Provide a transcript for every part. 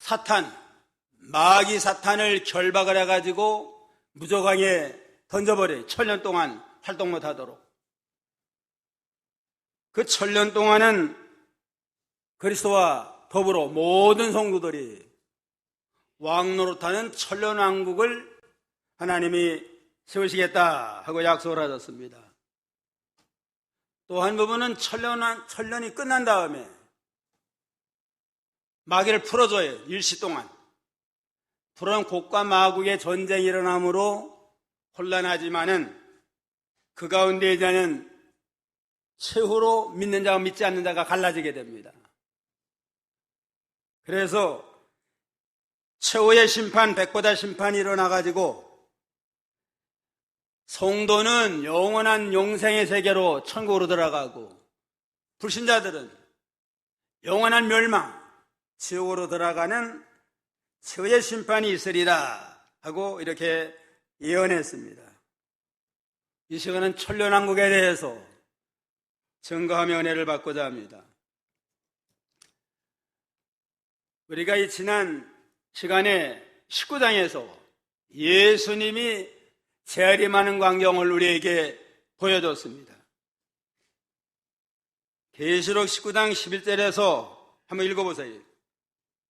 사탄, 마귀 사탄을 결박을 해가지고 무저강에 던져버려요. 1000년 동안 활동 못하도록. 그 1000년 동안은 그리스도와 더불어 모든 성도들이 왕노릇하는 1000년 왕국을 하나님이 세우시겠다 하고 약속을 하셨습니다. 또 한 부분은 1000년이 끝난 다음에 마귀를 풀어줘요. 일시 동안. 그런 곡과 마국의 전쟁이 일어나므로 혼란하지만은 그 가운데 이제는 최후로 믿는 자와 믿지 않는 자가 갈라지게 됩니다. 그래서 최후의 심판, 백보다 심판이 일어나가지고 성도는 영원한 영생의 세계로 천국으로 들어가고 불신자들은 영원한 멸망, 지옥으로 들어가는 최후의 심판이 있으리라 하고 이렇게 예언했습니다. 이 시간은 천년왕국에 대해서 증거하며 은혜를 받고자 합니다. 우리가 이 지난 시간에 19장에서 예수님이 재림하는 광경을 우리에게 보여줬습니다. 계시록 19장 11절에서 한번 읽어보세요.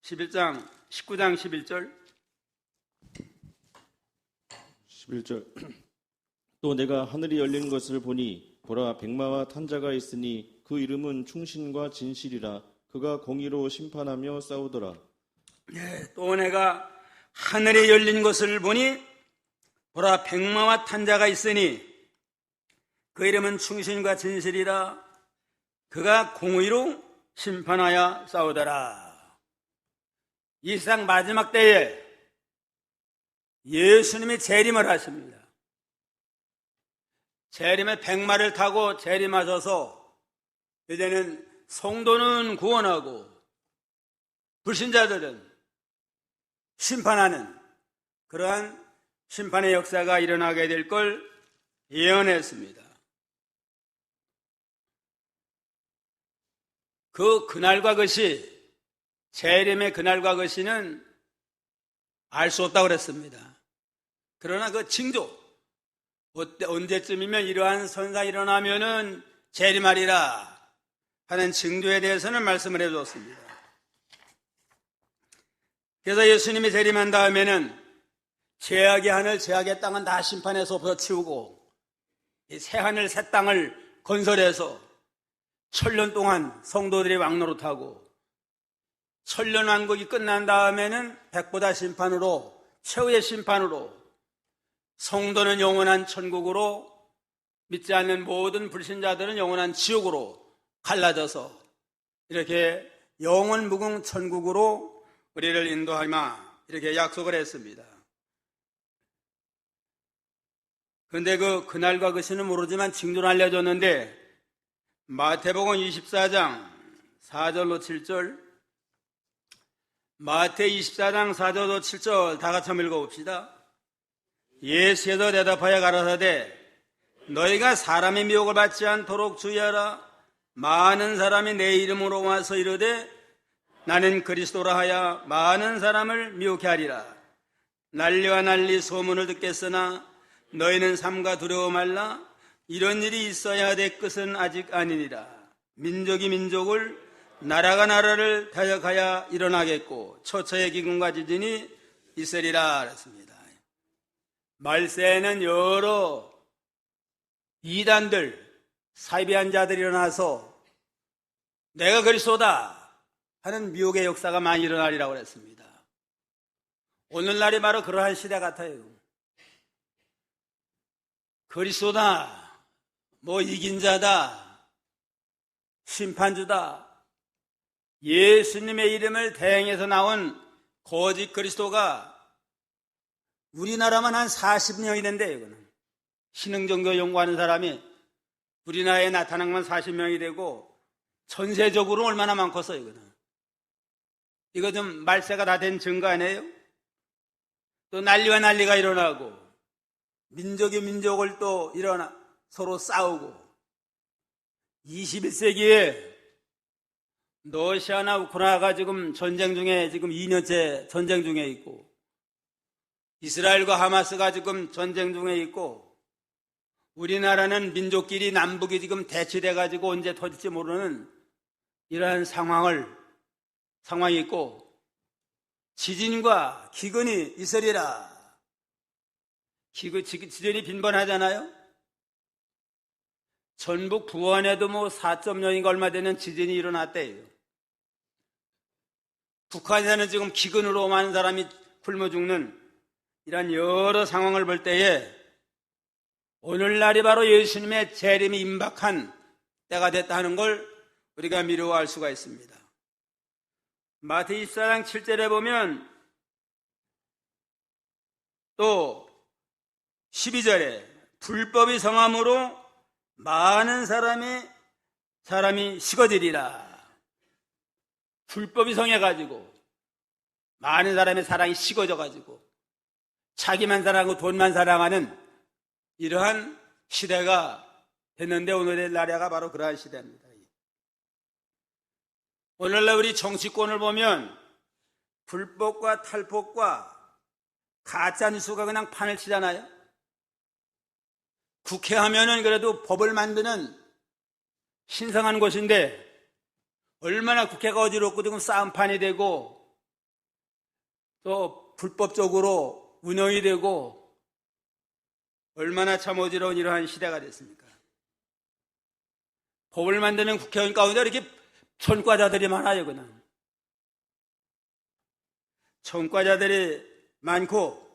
19장 11절. 11절. 또 내가 하늘이 열린 것을 보니 보라 백마와 탄 자가 있으니 그 이름은 충신과 진실이라. 그가 공의로 심판하며 싸우더라. 또 내가 하늘이 열린 것을 보니 보라 백마와 탄 자가 있으니 그 이름은 충신과 진실이라. 그가 공의로 심판하여 싸우더라. 이 세상 마지막 때에 예수님이 재림을 하십니다. 재림의 백마를 타고 재림하셔서 이제는 성도는 구원하고 불신자들은 심판하는 그러한 심판의 역사가 일어나게 될 걸 예언했습니다. 그날과 것이 재림의 그날과 것이는 알 수 없다고 그랬습니다. 그러나 그 징조, 언제쯤이면 이러한 선상이 일어나면은 재림하리라 하는 징조에 대해서는 말씀을 해줬습니다. 그래서 예수님이 재림한 다음에는 죄악의 하늘, 죄악의 땅은 다 심판해서 벗어치우고 이 새 하늘, 새 땅을 건설해서 1000년 동안 성도들이 왕노릇하고 1000년 왕국이 끝난 다음에는 백보다 심판으로, 최후의 심판으로 성도는 영원한 천국으로, 믿지 않는 모든 불신자들은 영원한 지옥으로 갈라져서 이렇게 영원 무궁 천국으로 우리를 인도하마 이렇게 약속을 했습니다. 그런데 그날과 그시는 모르지만 징조를 알려줬는데 마태복음 24장 4절로 7절, 마태 24장 4절로 7절 다 같이 한번 읽어봅시다. 예수께서 대답하여 가라사대 너희가 사람의 미혹을 받지 않도록 주의하라. 많은 사람이 내 이름으로 와서 이르되 나는 그리스도라 하여 많은 사람을 미혹해 하리라. 난리와 난리 소문을 듣겠으나 너희는 삼가 두려워 말라. 이런 일이 있어야 될 것은 아직 아니니라. 민족이 민족을, 나라가 나라를 대적하여 일어나겠고 처처의 기근과 지진이 있으리라 그랬습니다. 말세에는 여러 이단들, 사이비한 자들이 일어나서 내가 그리스도다 하는 미혹의 역사가 많이 일어나리라고 그랬습니다. 오늘날이 바로 그러한 시대 같아요. 그리스도다, 이긴 자다, 심판주다, 예수님의 이름을 대행해서 나온 거짓 그리스도가 우리나라만 한 40명이 된대요. 이거는 신흥종교 연구하는 사람이 우리나라에 나타난 건 40명이 되고 전세적으로 얼마나 많겠어요. 이거는 이거 좀 말세가 다 된 증거 아니에요? 또 난리와 난리가 일어나고 민족이 민족을 또 서로 싸우고 21세기에 러시아나 우크라이나가 지금 전쟁 중에 지금 2년째 전쟁 중에 있고, 이스라엘과 하마스가 지금 전쟁 중에 있고, 우리나라는 민족끼리 남북이 지금 대치돼가지고 언제 터질지 모르는 이러한 상황이 있고, 지진과 기근이 있으리라. 지진이 빈번하잖아요. 전북 부안에도 4.0인가 얼마 되는 지진이 일어났대요. 북한에서는 지금 기근으로 많은 사람이 굶어 죽는 이런 여러 상황을 볼 때에 오늘날이 바로 예수님의 재림이 임박한 때가 됐다는 걸 우리가 미루어 수가 있습니다. 마태복음 24장 7절에 보면 또 12절에 불법이 성함으로 많은 사람이 식어지리라. 불법이 성해가지고 많은 사람의 사랑이 식어져가지고 자기만 사랑하고 돈만 사랑하는 이러한 시대가 됐는데, 오늘의 나라가 바로 그러한 시대입니다. 오늘날 우리 정치권을 보면 불법과 탈법과 가짜뉴스가 그냥 판을 치잖아요. 국회 하면은 그래도 법을 만드는 신성한 곳인데 얼마나 국회가 어지럽고 지금 싸움판이 되고 또 불법적으로 운영이 되고 얼마나 참 어지러운 이러한 시대가 됐습니까? 법을 만드는 국회의원 가운데 이렇게 전과자들이 많아요. 그냥 전과자들이 많고,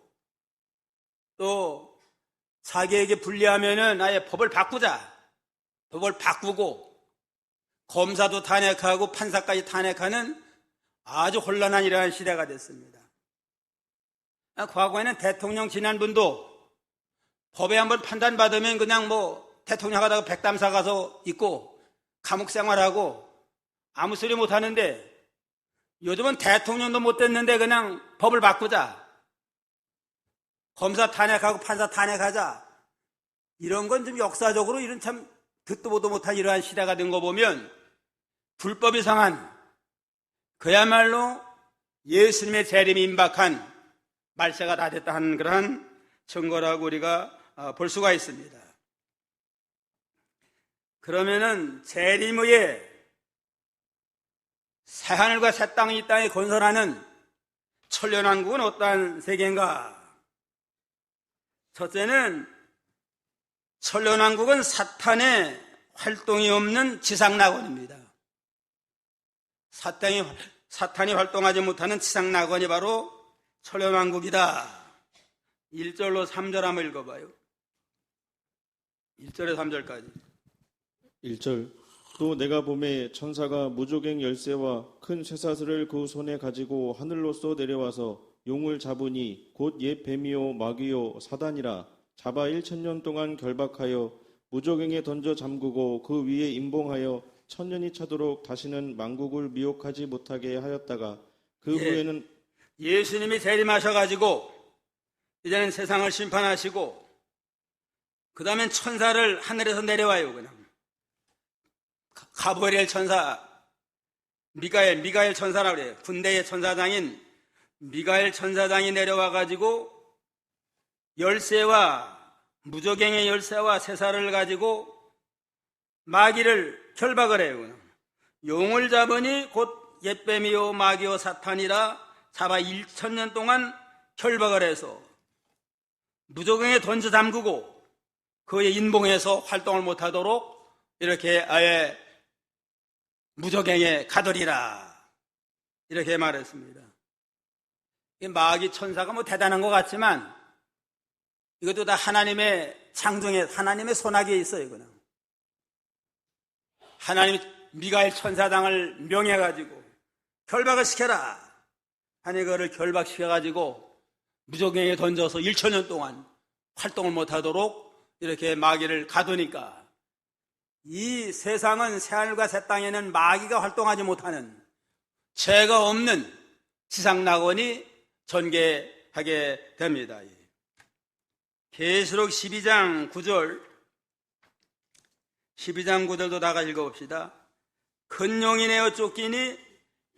또 자기에게 불리하면은 아예 법을 바꾸고 검사도 탄핵하고 판사까지 탄핵하는 아주 혼란한 이러한 시대가 됐습니다. 과거에는 대통령 지난분도 법에 한번 판단받으면 그냥 대통령 하다가 백담사 가서 있고 감옥 생활하고 아무 소리 못 하는데, 요즘은 대통령도 못 됐는데 그냥 법을 바꾸자, 검사 탄핵하고 판사 탄핵하자, 이런 건 좀 역사적으로 이런 참 듣도 보도 못한 이러한 시대가 된 거 보면 불법이 성한 그야말로 예수님의 재림이 임박한 말세가 다 됐다 하는 그러한 증거라고 우리가 볼 수가 있습니다. 그러면은 재림 후에 새하늘과 새 땅이 이 땅에 건설하는 천년왕국은 어떠한 세계인가? 첫째는 천년왕국은 사탄의 활동이 없는 지상낙원입니다. 사탄이 활동하지 못하는 지상낙원이 바로 천년왕국이다. 1절로 3절 한번 읽어봐요. 1절에서 3절까지. 1절. 또 내가 보매 천사가 무조갱 열쇠와 큰 쇠사슬을 그 손에 가지고 하늘로서 내려와서 용을 잡으니 곧 옛 뱀이요 마귀요 사단이라. 잡아 1000년 동안 결박하여 무조갱에 던져 잠그고 그 위에 임봉하여 1000년이 차도록 다시는 만국을 미혹하지 못하게 하였다가 그 후에는 예수님이 재림하셔가지고 이제는 세상을 심판하시고 그 다음엔 천사를 하늘에서 내려와요. 그냥 가브리엘 천사, 미가엘 천사라고 그래요. 군대의 천사장인 미가엘 천사장이 내려와가지고 열쇠와 무조갱의 열쇠와 쇠사를 가지고 마귀를 결박을 해요. 용을 잡으니 곧 옛뱀이요 마귀요 사탄이라. 잡아 1000년 동안 결박을 해서 무조갱에 던져 잠그고 그의 인봉해서 활동을 못하도록 이렇게 아예 무조갱에 가두리라, 이렇게 말했습니다. 마귀 천사가 대단한 것 같지만 이것도 다 하나님의 창조에, 하나님의 손아귀에 있어요. 그냥 하나님이 미가엘 천사장을 명해가지고 결박을 시켜라 하니 그거를 결박시켜가지고 무조갱에 던져서 1000년 동안 활동을 못하도록 이렇게 마귀를 가두니까 이 세상은 새하늘과 새 땅에는 마귀가 활동하지 못하는 죄가 없는 지상낙원이 전개하게 됩니다. 계시록 12장 9절 12장 9절도 다가 읽어봅시다. 큰 용이 내어 쫓기니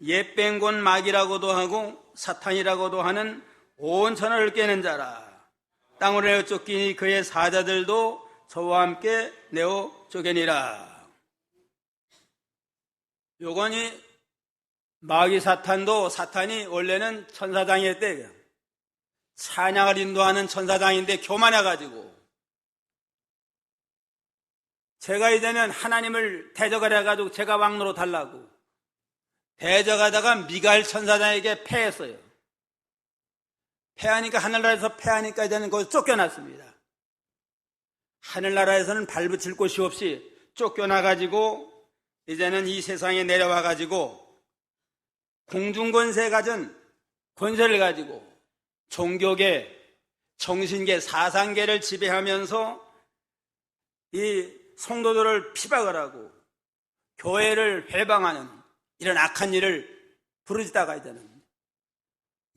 옛ben곤 마귀라고도 하고 사탄이라고도 하는 온 천하를 깨는 자라. 땅으로 내어 쫓기니 그의 사자들도 저와 함께 내어 쫓겨니라. 요건이 마귀 사탄도 사탄이 원래는 천사장이었대. 찬양을 인도하는 천사장인데 교만해가지고 제가 이제는 하나님을 대적을 해가지고 제가 왕노로 달라고 대적하다가 미가엘 천사장에게 패했어요. 패하니까 하늘나라에서 패하니까 이제는 거기서 쫓겨났습니다. 하늘나라에서는 발붙일 곳이 없이 쫓겨나가지고 이제는 이 세상에 내려와가지고 공중권세 가진 권세를 가지고 종교계, 정신계, 사상계를 지배하면서 이 성도들을 피박을 하고 교회를 회방하는 이런 악한 일을 부르짖다가 이제는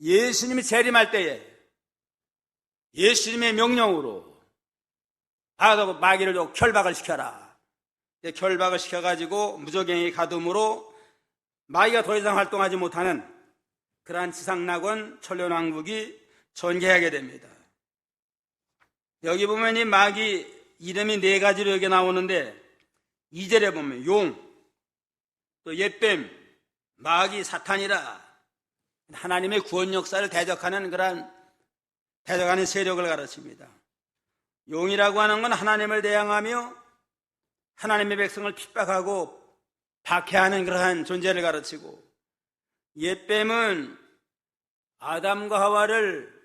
예수님이 재림할 때에 예수님의 명령으로 마귀를 좀 결박을 시켜라. 결박을 시켜가지고 무저갱이 가둠으로 마귀가 더 이상 활동하지 못하는 그러한 지상낙원 천년왕국이 전개하게 됩니다. 여기 보면 이 마귀 이름이 4가지로 여기 나오는데 2절에 보면 용, 또 옛뱀, 마귀, 사탄이라 하나님의 구원 역사를 대적하는 대적하는 세력을 가르칩니다. 용이라고 하는 건 하나님을 대항하며 하나님의 백성을 핍박하고 박해하는 그러한 존재를 가르치고, 옛뱀은 아담과 하와를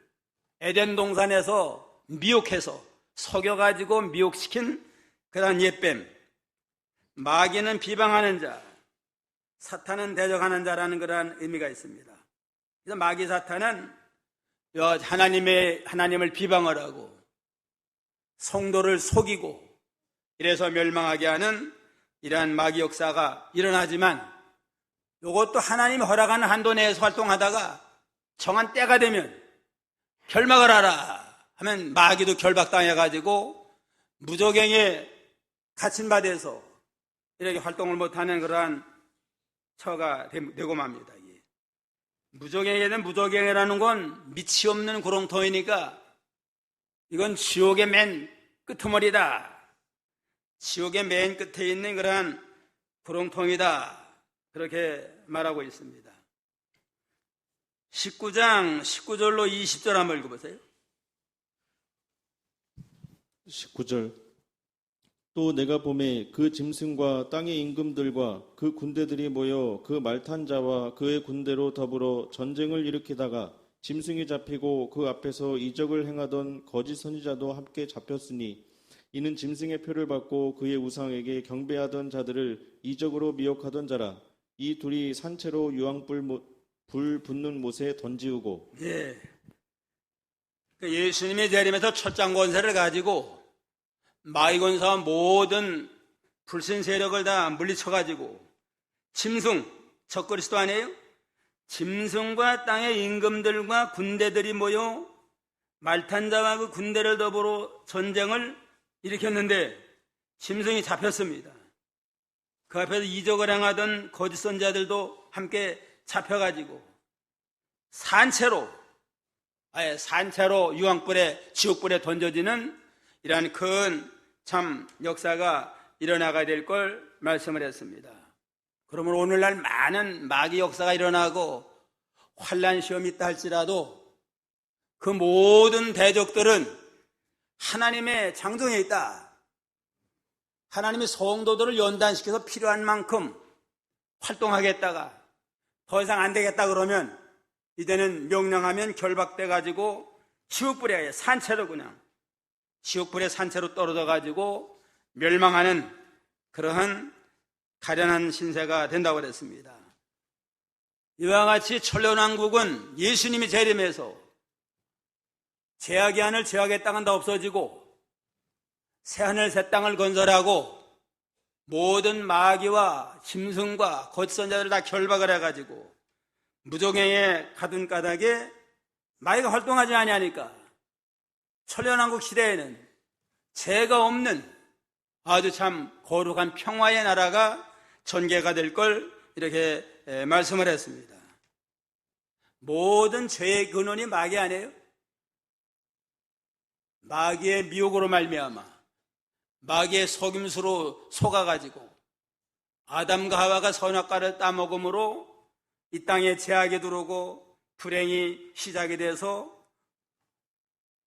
에덴 동산에서 미혹해서 속여가지고 미혹시킨 그러한 옛뱀, 마귀는 비방하는 자, 사탄은 대적하는 자라는 그러한 의미가 있습니다. 그래서 마귀 사탄은 하나님을 비방을 하고 성도를 속이고 이래서 멸망하게 하는 이러한 마귀 역사가 일어나지만, 이것도 하나님이 허락하는 한도 내에서 활동하다가 정한 때가 되면 결박을 하라 하면 마귀도 결박당해가지고 무저갱에 갇힌 바 돼서 이렇게 활동을 못하는 그러한 처가 되고 맙니다. 무저갱에는 무저갱이라는 건 밑이 없는 구렁텅이니까 이건 지옥의 맨 끄트머리다. 지옥의 맨 끝에 있는 그러한 구렁텅이다. 그렇게 말하고 있습니다. 19장 19절로 20절 한번 읽어보세요. 19절. 또 내가 보매 그 짐승과 땅의 임금들과 그 군대들이 모여 그 말탄 자와 그의 군대로 더불어 전쟁을 일으키다가 짐승이 잡히고 그 앞에서 이적을 행하던 거짓 선지자도 함께 잡혔으니, 이는 짐승의 표를 받고 그의 우상에게 경배하던 자들을 이적으로 미혹하던 자라. 이 둘이 산채로 유황불 붙는 못에 던지우고. 예수님의 재림에서 철장 권세를 가지고 마귀 권세와 모든 불신 세력을 다 물리쳐가지고 짐승, 적그리스도 아니에요? 짐승과 땅의 임금들과 군대들이 모여 말탄자와 그 군대를 더불어 전쟁을 일으켰는데 짐승이 잡혔습니다. 그 앞에서 이적을 행하던 거짓 선지자들도 함께 잡혀가지고 산채로 유황불에, 지옥불에 던져지는 이러한 큰 참 역사가 일어나게 될 걸 말씀을 했습니다. 그러면 오늘날 많은 마귀 역사가 일어나고 환난 시험이 있다 할지라도 그 모든 대적들은 하나님의 장정에 있다. 하나님이 성도들을 연단시켜서 필요한 만큼 활동하겠다가 더 이상 안 되겠다 그러면 이제는 명령하면 결박돼 가지고 지옥불에 산채로 그냥 지옥불의 산채로 떨어져 가지고 멸망하는 그러한 가련한 신세가 된다고 그랬습니다. 이와 같이 천년왕국은 예수님이 재림해서 죄악의 하늘, 죄악의 땅은 다 없어지고 새하늘 새 땅을 건설하고 모든 마귀와 짐승과 거짓 선지자들을 다 결박을 해가지고 무저갱에 가둔 까닭에 마귀가 활동하지 아니하니까 천년왕국 시대에는 죄가 없는 아주 참 거룩한 평화의 나라가 전개가 될 걸 이렇게 말씀을 했습니다. 모든 죄의 근원이 마귀 아니에요? 마귀의 미혹으로 말미암아 마귀의 속임수로 속아가지고 아담과 하와가 선악과를 따먹음으로 이 땅에 죄악이 들어오고 불행이 시작이 돼서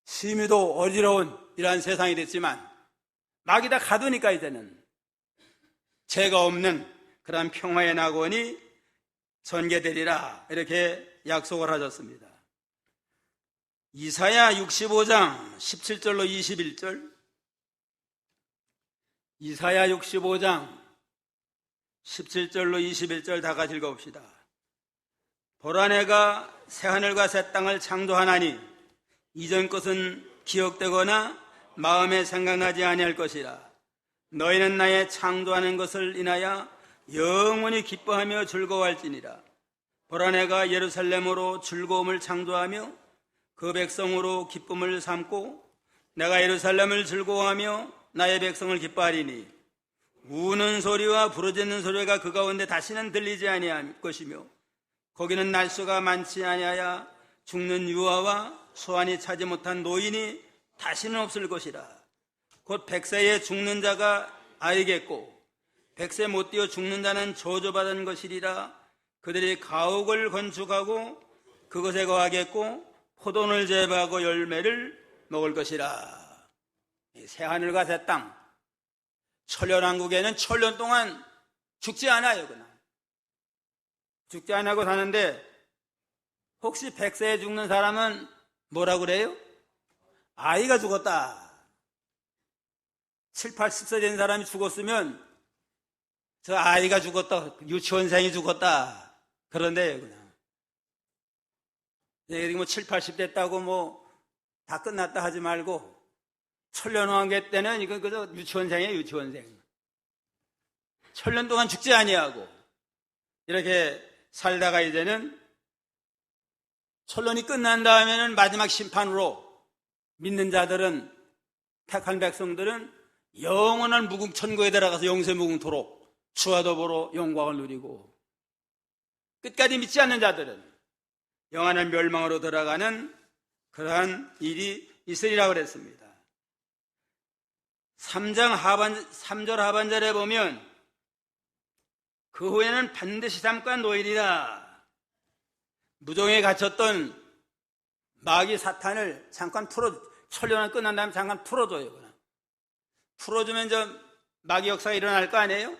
심히도 어지러운 이러한 세상이 됐지만 마귀 다 가두니까 이제는 죄가 없는 그러한 평화의 낙원이 전개되리라 이렇게 약속을 하셨습니다. 이사야 65장 17절로 21절, 이사야 65장 17절로 21절 다 같이 읽어봅시다. 보라 내가 새하늘과 새 땅을 창조하나니 이전 것은 기억되거나 마음에 생각나지 아니할 것이라. 너희는 나의 창조하는 것을 인하여 영원히 기뻐하며 즐거워할지니라. 보라 내가 예루살렘으로 즐거움을 창조하며 그 백성으로 기쁨을 삼고 내가 예루살렘을 즐거워하며 나의 백성을 기뻐하리니 우는 소리와 부르짖는 소리가 그 가운데 다시는 들리지 아니할 것이며 거기는 날수가 많지 아니하여 죽는 유아와 소환이 차지 못한 노인이 다시는 없을 것이라. 곧 100세에 죽는 자가 아이겠고 100세 못 뛰어 죽는 자는 저주받은 것이리라. 그들이 가옥을 건축하고 그것에 거하겠고 포도원을 재배하고 열매를 먹을 것이라. 새하늘과 새 땅, 천년왕국에는 천년 동안 죽지 않아요. 그냥 죽지 않고 사는데 혹시 100세에 죽는 사람은 뭐라고 그래요? 아이가 죽었다. 7, 80세 된 사람이 죽었으면 저 아이가 죽었다, 유치원생이 죽었다 그런데요. 그냥 뭐 7, 80 됐다고 뭐 다 끝났다 하지 말고 천년왕국 때는 이건 그저 유치원생이에요. 유치원생. 천년 동안 죽지 아니하고 이렇게 살다가 이제는 천년이 끝난 다음에는 마지막 심판으로 믿는 자들은, 택한 백성들은 영원한 무궁천국에 들어가서 영세무궁토록 주와 더불어 영광을 누리고, 끝까지 믿지 않는 자들은 영원한 멸망으로 들어가는 그러한 일이 있으리라고 그랬습니다. 3절 하반절에 보면 그 후에는 반드시 잠깐 노일이라. 무정에 갇혔던 마귀 사탄을 잠깐 천년이 끝난 다음에 잠깐 풀어줘요. 풀어주면 마귀 역사가 일어날 거 아니에요?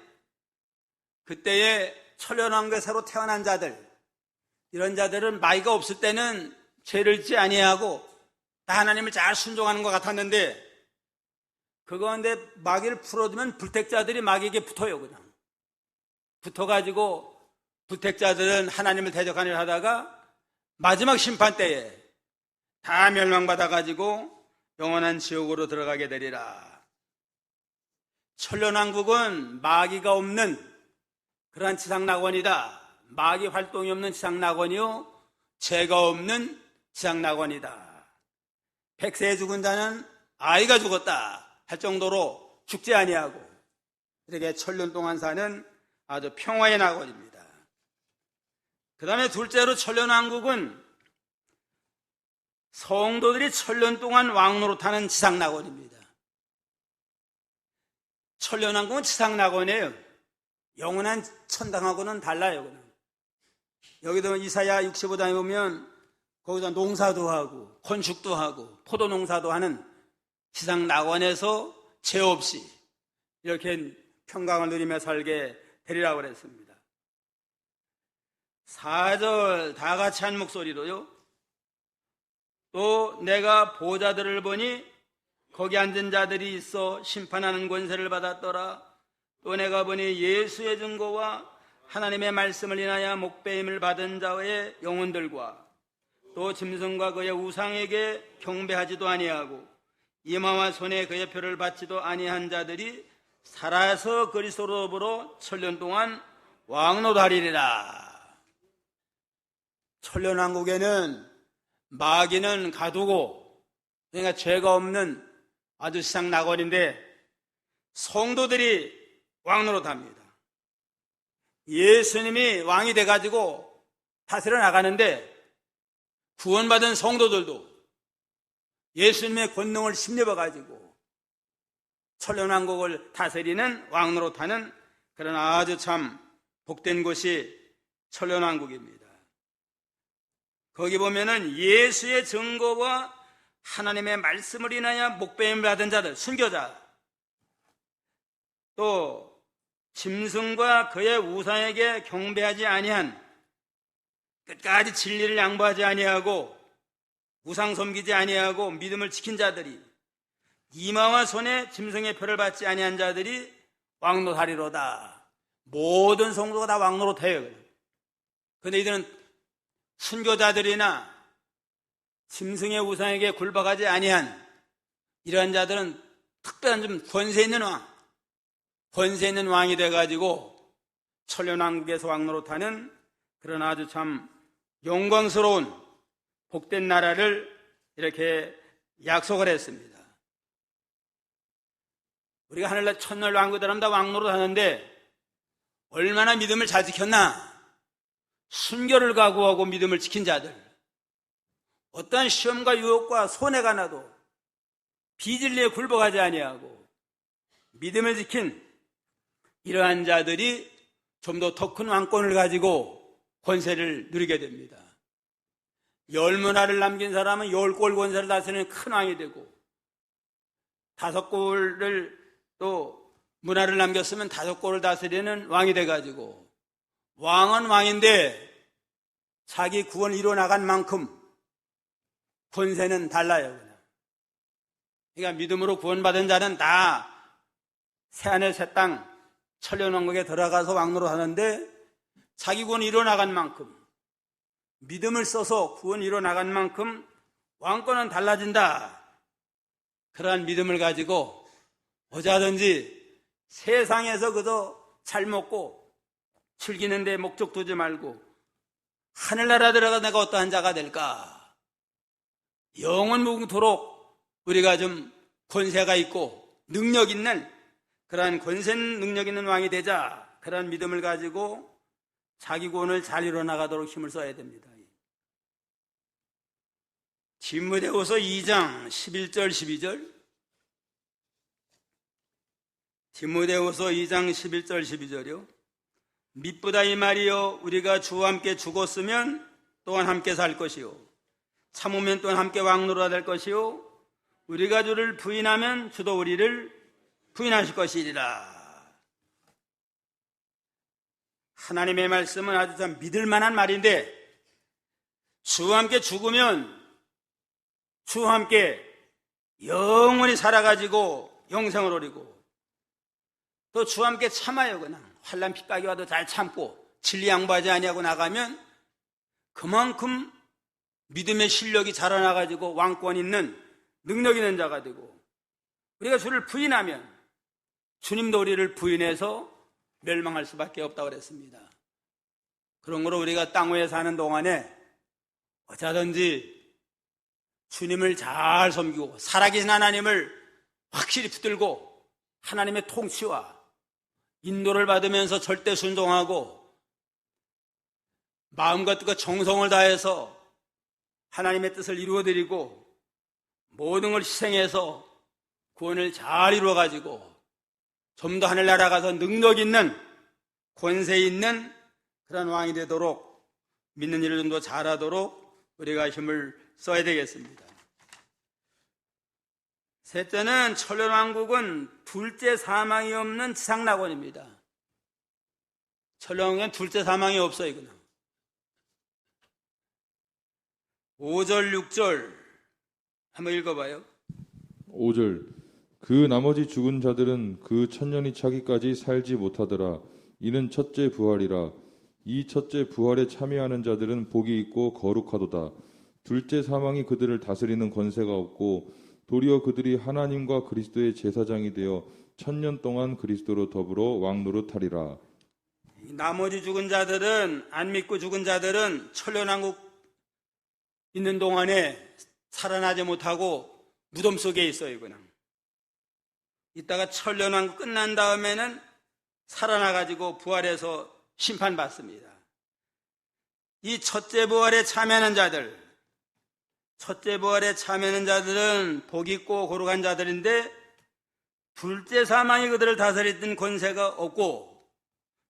그때에 천년왕국에 새로 태어난 자들, 이런 자들은 마귀가 없을 때는 죄를 짓지 아니하고 다 하나님을 잘 순종하는 것 같았는데, 그건데 마귀를 풀어주면 불택자들이 마귀에게 붙어요. 그냥 붙어가지고 불택자들은 하나님을 대적하는 일을 하다가 마지막 심판 때에 다 멸망받아가지고 영원한 지옥으로 들어가게 되리라. 천년왕국은 마귀가 없는 그러한 지상낙원이다. 마귀 활동이 없는 지상낙원이요, 죄가 없는 지상낙원이다. 100세에 죽은 자는 아이가 죽었다 할 정도로 죽지 아니하고 이렇게 천년 동안 사는 아주 평화의 낙원입니다. 그 다음에 둘째로 천년왕국은 성도들이 천년 동안 왕노릇하는 지상낙원입니다. 천년왕국은 지상낙원이에요. 영원한 천당하고는 달라요. 여기도 이사야 65장에 보면 거기서 농사도 하고 건축도 하고 포도 농사도 하는 지상낙원에서 죄 없이 이렇게 평강을 누리며 살게 되리라고 그랬습니다. 4절 다 같이 한 목소리로요. 또 내가 보좌들을 보니 거기 앉은 자들이 있어 심판하는 권세를 받았더라. 또 내가 보니 예수의 증거와 하나님의 말씀을 인하여 목배임을 받은 자의 영혼들과 또 짐승과 그의 우상에게 경배하지도 아니하고 이마와 손에 그의 표를 받지도 아니한 자들이 살아서 그리스도로 더불어 천년 동안 왕노하리라. 천년왕국에는 마귀는 가두고, 그러니까 죄가 없는 아주 지상낙원인데 성도들이 왕노릇합니다. 예수님이 왕이 돼가지고 다스려 나가는데 구원받은 성도들도 예수님의 권능을 힘입어가지고 천년왕국을 다스리는 왕 노릇하는 그런 아주 참 복된 곳이 천년왕국입니다. 거기 보면은 예수의 증거와 하나님의 말씀을 인하여 목배임을 받은 자들, 순교자, 또 짐승과 그의 우상에게 경배하지 아니한, 끝까지 진리를 양보하지 아니하고 우상 섬기지 아니하고 믿음을 지킨 자들이, 이마와 손에 짐승의 표를 받지 아니한 자들이 왕노하리로다. 모든 성도가 다 왕노릇해요. 그런데 이들은 순교자들이나 짐승의 우상에게 굴복하지 아니한 이러한 자들은 특별한 좀 권세 있는 왕, 권세 있는 왕이 돼가지고 천년왕국에서 왕노릇하는 그런 아주 참 영광스러운 복된 나라를 이렇게 약속을 했습니다. 우리가 하늘날 천년왕국들은 다 왕노릇하는데 얼마나 믿음을 잘 지켰나? 순교를 각오하고 믿음을 지킨 자들, 어떠한 시험과 유혹과 손해가 나도 비진리에 굴복하지 아니하고 믿음을 지킨 이러한 자들이 좀 더 큰 왕권을 가지고 권세를 누리게 됩니다. 10문화를 남긴 사람은 10골 권세를 다스리는 큰 왕이 되고, 5골을 또 문화를 남겼으면 5골을 다스리는 왕이 돼가지고, 왕은 왕인데 자기 구원을 이뤄나간 만큼 권세는 달라요. 그러니까 믿음으로 구원받은 자는 다 새하늘 새 땅 천년왕국에 들어가서 왕노릇 하는데, 자기 구원을 이뤄나간 만큼, 믿음을 써서 구원을 이뤄나간 만큼 왕권은 달라진다. 그러한 믿음을 가지고 어자든지 세상에서 그저 잘 먹고 즐기는 데 목적 두지 말고 하늘나라 들어가 내가 어떠한 자가 될까? 영원 무궁토록 우리가 좀 권세가 있고 능력 있는 그러한 권세 능력 있는 왕이 되자. 그러한 믿음을 가지고 자기 구원을 잘 이뤄나가도록 힘을 써야 됩니다. 디모데후서 2장 11절 12절, 디모데후서 2장 11절 12절이요. 미쁘다 이 말이요, 우리가 주와 함께 죽었으면 또한 함께 살 것이요, 참으면 또한 함께 왕노릇 될 것이요, 우리가 주를 부인하면 주도 우리를 부인하실 것이리라. 하나님의 말씀은 아주 참 믿을 만한 말인데, 주와 함께 죽으면 주와 함께 영원히 살아가지고 영생을 오리고, 또 주와 함께 참아요. 그냥 환난 핍박이 와도 잘 참고 진리 양보하지 아니하고 나가면 그만큼 믿음의 실력이 자라나가지고 왕권 있는 능력 있는 자가 되고, 우리가 주를 부인하면 주님도 우리를 부인해서 멸망할 수밖에 없다고 그랬습니다. 그런 거로 우리가 땅 위에 사는 동안에 어쩌든지 주님을 잘 섬기고 살아계신 하나님을 확실히 붙들고 하나님의 통치와 인도를 받으면서 절대 순종하고 마음과 뜻과 정성을 다해서 하나님의 뜻을 이루어드리고 모든 걸 희생해서 구원을 잘 이루어가지고 좀 더 하늘나라 가서 능력 있는 권세 있는 그런 왕이 되도록, 믿는 일을 좀 더 잘하도록 우리가 힘을 써야 되겠습니다. 셋째는 천년왕국은 둘째 사망이 없는 지상낙원입니다. 천년왕국엔 둘째 사망이 없어요. 그냥 5절 6절 한번 읽어봐요. 5절 그 나머지 죽은 자들은 그 천년이 차기까지 살지 못하더라. 이는 첫째 부활이라. 이 첫째 부활에 참여하는 자들은 복이 있고 거룩하도다. 둘째 사망이 그들을 다스리는 권세가 없고 도리어 그들이 하나님과 그리스도의 제사장이 되어 천년 동안 그리스도로 더불어 왕노릇하리라. 나머지 죽은 자들은, 안 믿고 죽은 자들은 천년왕국 있는 동안에 살아나지 못하고 무덤 속에 있어요. 그냥 이따가 천년왕국 끝난 다음에는 살아나가지고 부활해서 심판받습니다. 이 첫째 부활에 참여하는 자들은 복 있고 거룩한 자들인데 둘째 사망이 그들을 다스리던 권세가 없고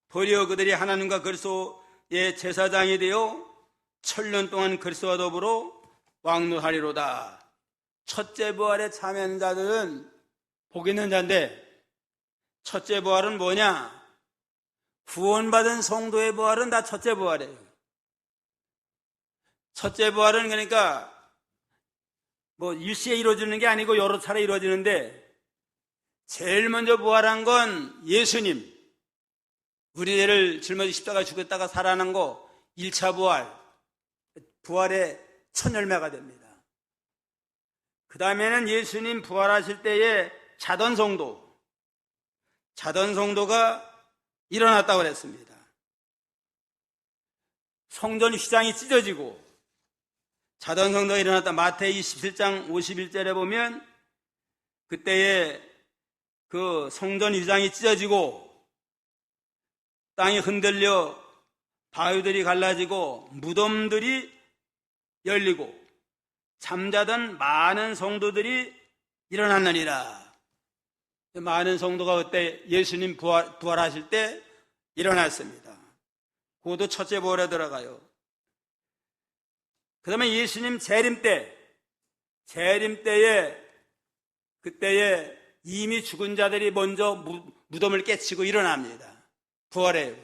도리어 그들이 하나님과 그리스도의 제사장이 되어 천년 동안 그리스도와 더불어 왕노하리로다. 첫째 부활에 참여하는 자들은 복 있는 자인데 첫째 부활은 뭐냐? 구원받은 성도의 부활은 다 첫째 부활이에요. 첫째 부활은 그러니까 일시에 이루어지는 게 아니고 여러 차례 이루어지는데 제일 먼저 부활한 건 예수님. 우리 죄를 짊어지고 십자가에 죽었다가 살아난 거 1차 부활의 첫 열매가 됩니다. 그 다음에는 예수님 부활하실 때에 자던 성도가 일어났다고 그랬습니다. 성전 휘장이 찢어지고 자던 성도가 일어났다. 마태복음 27장 51절에 보면 그때에 그 성전 휘장이 찢어지고 땅이 흔들려 바위들이 갈라지고 무덤들이 열리고 잠자던 많은 성도들이 일어났느니라. 많은 성도가 그때 예수님 부활하실 때 일어났습니다. 그것도 첫째 부활에 들어가요. 그 다음에 예수님 재림 때에 그때에 이미 죽은 자들이 먼저 무덤을 깨치고 일어납니다. 부활해요.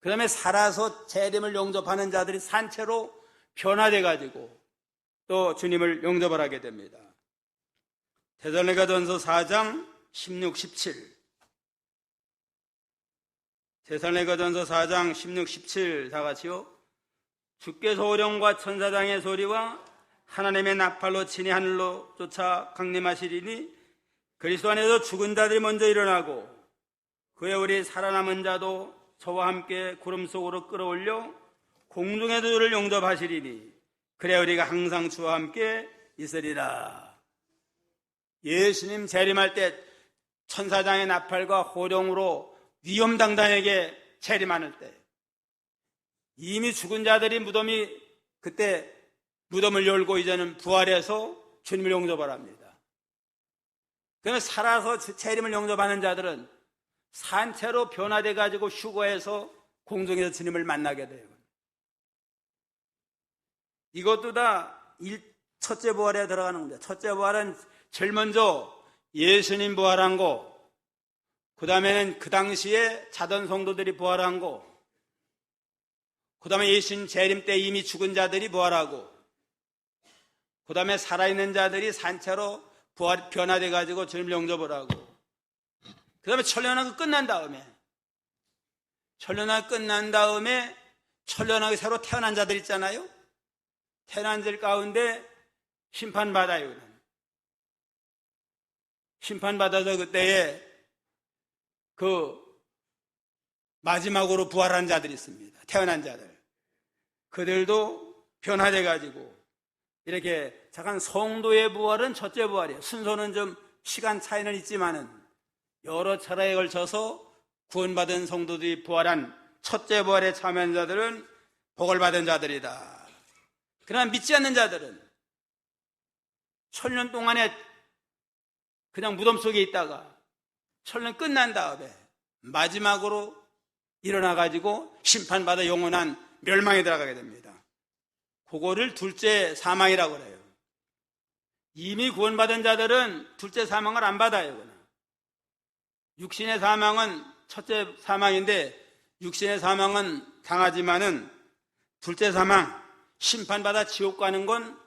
그 다음에 살아서 재림을 영접하는 자들이 산채로 변화돼가지고 또 주님을 영접을 하게 됩니다. 데살로니가전서 4장 16, 17. 데살로니가전서 4장 16, 17 다 같이요. 주께서 호령과 천사장의 소리와 하나님의 나팔로 친히 하늘로 쫓아 강림하시리니 그리스도 안에서 죽은 자들이 먼저 일어나고 그에 우리 살아남은 자도 저와 함께 구름 속으로 끌어올려 공중에도 저를 영접하시리니 그래 우리가 항상 주와 함께 있으리라. 예수님 재림할 때 천사장의 나팔과 호령으로 위험당당하게 재림하는 때 이미 죽은 자들이 그때 무덤을 열고 이제는 부활해서 주님을 영접을 합니다. 그러면 살아서 재림을 영접하는 자들은 산채로 변화돼가지고 휴거해서 공중에서 주님을 만나게 돼요. 이것도 다 첫째 부활에 들어가는 겁니다. 첫째 부활은 제일 먼저 예수님 부활한 거, 그 다음에는 그 당시에 자던 성도들이 부활한 거, 그 다음에 예수님 재림 때 이미 죽은 자들이 부활하고, 그 다음에 살아있는 자들이 산채로 변화돼가지고 주님을 영접을 하고, 그 다음에 천년왕국 끝난 다음에 천년왕국이 새로 태어난 자들 있잖아요. 태어난 자들 가운데 심판받아요. 심판받아서 그때에 마지막으로 부활한 자들이 있습니다. 태어난 자들. 그들도 변화돼가지고 이렇게 잠깐 성도의 부활은 첫째 부활이에요. 순서는 좀 시간 차이는 있지만은 여러 차례에 걸쳐서 구원받은 성도들이 부활한 첫째 부활에 참여한 자들은 복을 받은 자들이다. 그러나 믿지 않는 자들은 천년 동안에 그냥 무덤 속에 있다가 천년 끝난 다음에 마지막으로 일어나가지고 심판받아 영원한 멸망에 들어가게 됩니다. 그거를 둘째 사망이라고 그래요. 이미 구원받은 자들은 둘째 사망을 안 받아요. 육신의 사망은 첫째 사망인데 육신의 사망은 당하지만은 둘째 사망, 심판받아 지옥 가는 건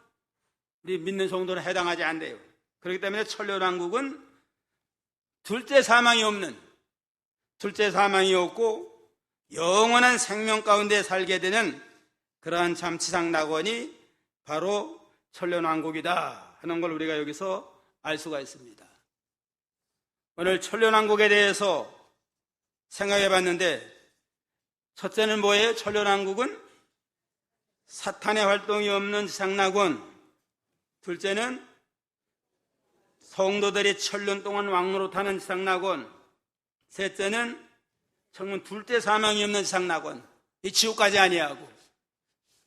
우리 믿는 성도는 해당하지 않대요. 그렇기 때문에 천년왕국은 둘째 사망이 없고 영원한 생명 가운데 살게 되는 그러한 참 지상 낙원이 바로 천년왕국이다 하는 걸 우리가 여기서 알 수가 있습니다. 오늘 천년왕국에 대해서 생각해 봤는데 첫째는 뭐예요? 천년왕국은 사탄의 활동이 없는 지상 낙원, 둘째는 성도들이 천년 동안 왕노릇하는 지상 낙원, 셋째는 정말 둘째 사망이 없는 지상낙원, 이 지옥까지 아니하고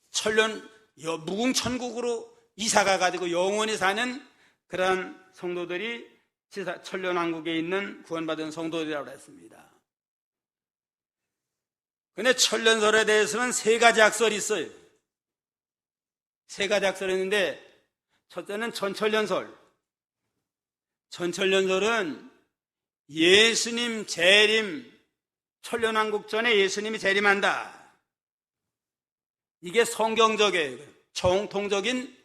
천년 무궁천국으로 이사가 가지고 영원히 사는 그러한 성도들이 천년왕국에 있는 구원받은 성도들이라고 했습니다. 근데 천년설에 대해서는 세 가지 학설이 있어요. 세 가지 학설이 있는데, 첫째는 전천년설. 전천년설은 예수님 재림, 천년왕국 전에 예수님이 재림한다. 이게 성경적이에요. 정통적인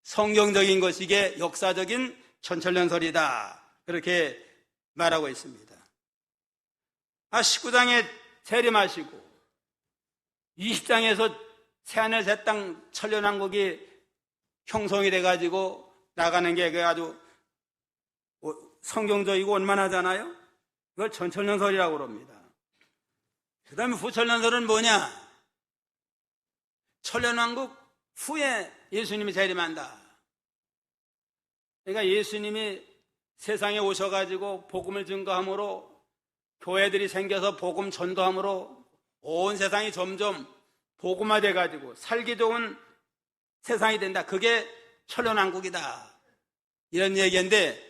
성경적인 것이, 이게 역사적인 전천년설이다. 그렇게 말하고 있습니다. 19장에 재림하시고 20장에서 새하늘 새 땅 천년왕국이 형성이 돼가지고 나가는 게 아주 성경적이고 원만하잖아요. 이걸 전천년설이라고 그럽니다. 그 다음에 후천년설은 뭐냐? 천년왕국 후에 예수님이 재림한다. 그러니까 예수님이 세상에 오셔가지고 복음을 증거함으로, 교회들이 생겨서 복음 전도함으로 온 세상이 점점 복음화돼가지고 살기 좋은 세상이 된다. 그게 천년왕국이다. 이런 얘기인데,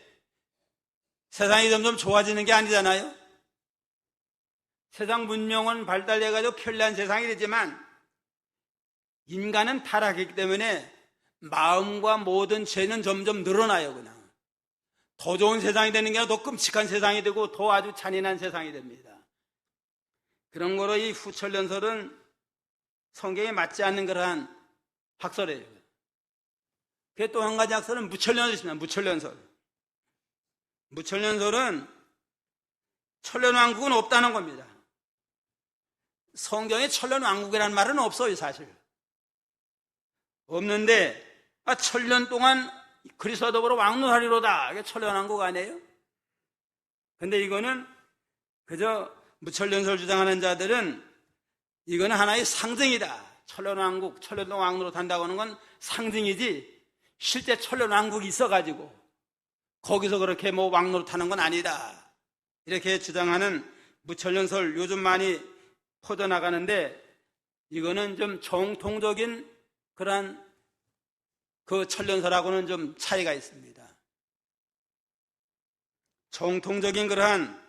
세상이 점점 좋아지는 게 아니잖아요. 세상 문명은 발달해가지고 편리한 세상이 되지만 인간은 타락했기 때문에 마음과 모든 죄는 점점 늘어나요. 그냥 더 좋은 세상이 되는 게 아니라 더 끔찍한 세상이 되고 더 아주 잔인한 세상이 됩니다. 그런 거로 이 후천년설은 성경에 맞지 않는 그러한 학설이에요. 그게 또 한 가지 학설은 무천년설이 있습니다. 무천년설. 무천년설은 천년왕국은 없다는 겁니다. 성경에 천년왕국이라는 말은 없어요, 사실. 없는데, 천년 동안 그리스도와 더불어 왕노하리로다. 이게 천년왕국 아니에요? 근데 이거는 그저 무천년설 주장하는 자들은 이거는 하나의 상징이다. 천년왕국, 천년 동안 왕노로 탄다고 하는 건 상징이지, 실제 천년왕국이 있어가지고 거기서 그렇게 뭐 왕노로 타는 건 아니다. 이렇게 주장하는 무천년설 요즘 많이 퍼져나가는데, 이거는 좀 정통적인 그러한 그 천년설하고는 좀 차이가 있습니다. 정통적인 그러한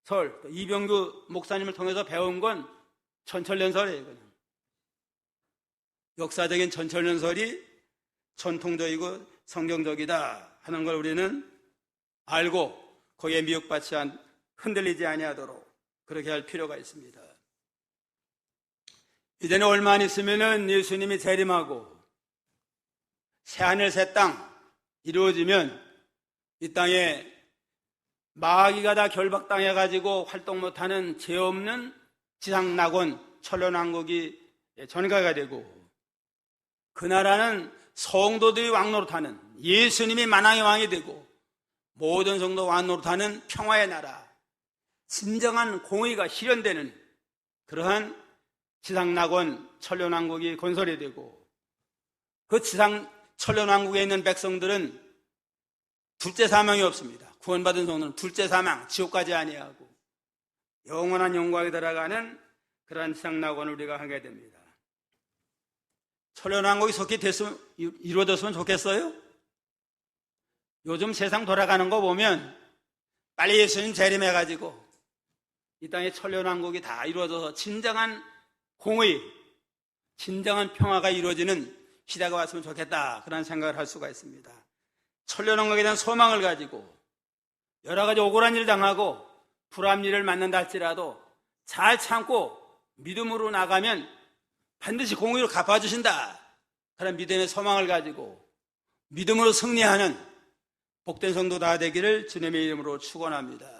설, 이병규 목사님을 통해서 배운 건 전천년설이에요. 그냥. 역사적인 전천년설이 전통적이고 성경적이다 하는 걸 우리는 알고 거기에 미혹받지 흔들리지 아니하도록 그렇게 할 필요가 있습니다. 이제는 얼마 안 있으면은 예수님이 재림하고 새하늘 새 땅 이루어지면 이 땅에 마귀가 다 결박당해가지고 활동 못하는 죄 없는 지상낙원 천년왕국이 전가가 되고, 그 나라는 성도들이 왕노릇하는, 예수님이 만왕의 왕이 되고 모든 성도 왕노릇하는 평화의 나라, 진정한 공의가 실현되는 그러한 지상낙원 천년왕국이 건설이 되고, 그 지상 천년왕국에 있는 백성들은 둘째 사망이 없습니다. 구원받은 성도는 둘째 사망, 지옥까지 아니하고 영원한 영광에 들어가는 그러한 지상낙원을 우리가 하게 됩니다. 천년왕국이 속히 이루어졌으면 좋겠어요? 요즘 세상 돌아가는 거 보면 빨리 예수님 재림해가지고 이 땅에 천년왕국이 다 이루어져서 진정한 공의, 진정한 평화가 이루어지는 시대가 왔으면 좋겠다, 그런 생각을 할 수가 있습니다. 천년왕국에 대한 소망을 가지고 여러 가지 억울한 일을 당하고 불합리한 일을 만난다 할지라도 잘 참고 믿음으로 나가면 반드시 공의로 갚아주신다, 그런 믿음의 소망을 가지고 믿음으로 승리하는 복된 성도 다 되기를 주님의 이름으로 축원합니다.